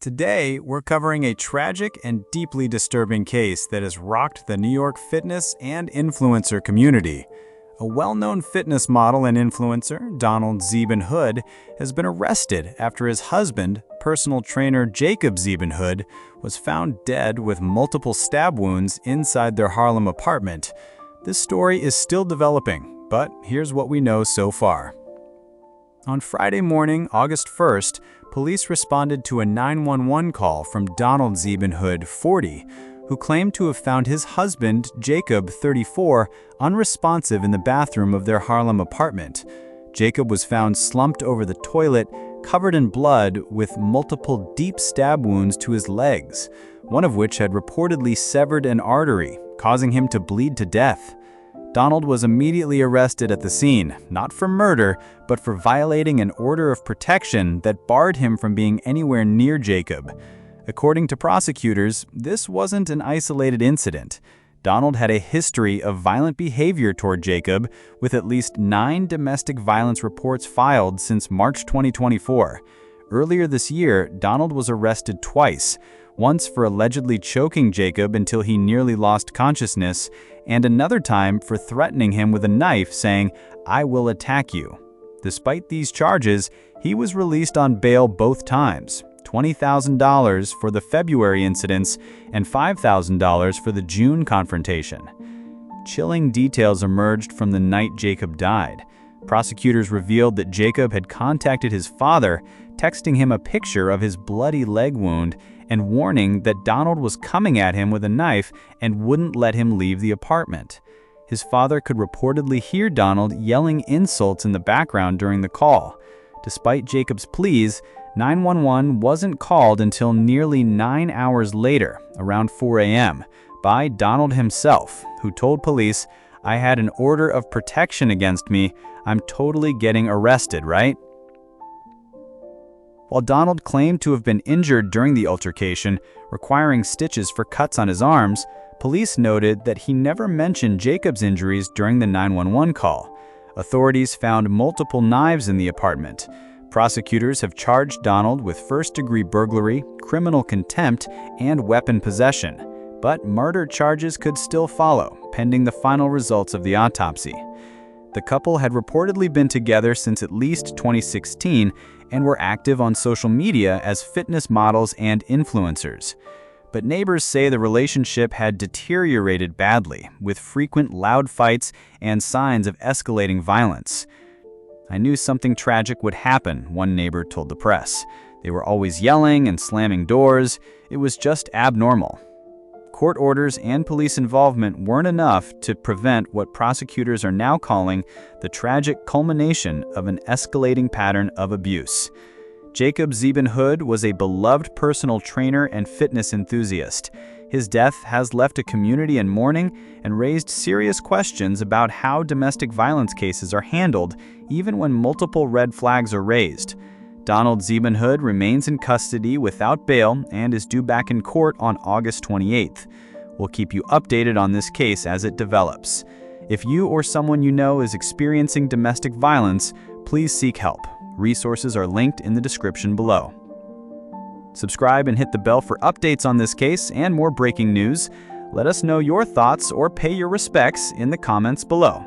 Today, we're covering a tragic and deeply disturbing case that has rocked the New York fitness and influencer community. A well-known fitness model and influencer, Donald Zieben-Hood, has been arrested after his husband, personal trainer Jacob Zieben-Hood, was found dead with multiple stab wounds inside their Harlem apartment. This story is still developing, but here's what we know so far. On Friday morning, August 1st, police responded to a 911 call from Donald Zieben-Hood, 40, who claimed to have found his husband, Jacob, 34, unresponsive in the bathroom of their Harlem apartment. Jacob was found slumped over the toilet, covered in blood, with multiple deep stab wounds to his legs, one of which had reportedly severed an artery, causing him to bleed to death. Donald was immediately arrested at the scene, not for murder, but for violating an order of protection that barred him from being anywhere near Jacob. According to prosecutors, this wasn't an isolated incident. Donald had a history of violent behavior toward Jacob, with at least 9 domestic violence reports filed since March 2024. Earlier this year, Donald was arrested twice, once for allegedly choking Jacob until he nearly lost consciousness, and another time for threatening him with a knife, saying, "I will attack you." Despite these charges, he was released on bail both times, $20,000 for the February incidents and $5,000 for the June confrontation. Chilling details emerged from the night Jacob died. Prosecutors revealed that Jacob had contacted his father, texting him a picture of his bloody leg wound and warning that Donald was coming at him with a knife and wouldn't let him leave the apartment. His father could reportedly hear Donald yelling insults in the background during the call. Despite Jacob's pleas, 911 wasn't called until nearly 9 hours later, around 4 a.m., by Donald himself, who told police, "I had an order of protection against me. I'm totally getting arrested, right?" While Donald claimed to have been injured during the altercation, requiring stitches for cuts on his arms, police noted that he never mentioned Jacob's injuries during the 911 call. Authorities found multiple knives in the apartment. Prosecutors have charged Donald with first-degree burglary, criminal contempt, and weapon possession. But murder charges could still follow, pending the final results of the autopsy. The couple had reportedly been together since at least 2016 and were active on social media as fitness models and influencers. But neighbors say the relationship had deteriorated badly, with frequent loud fights and signs of escalating violence. "I knew something tragic would happen," one neighbor told the press. "They were always yelling and slamming doors. It was just abnormal." Court orders and police involvement weren't enough to prevent what prosecutors are now calling the tragic culmination of an escalating pattern of abuse. Jacob Zieben-Hood was a beloved personal trainer and fitness enthusiast. His death has left a community in mourning and raised serious questions about how domestic violence cases are handled, even when multiple red flags are raised. Donald Zieben-Hood remains in custody without bail and is due back in court on August 28th. We'll keep you updated on this case as it develops. If you or someone you know is experiencing domestic violence, please seek help. Resources are linked in the description below. Subscribe and hit the bell for updates on this case and more breaking news. Let us know your thoughts or pay your respects in the comments below.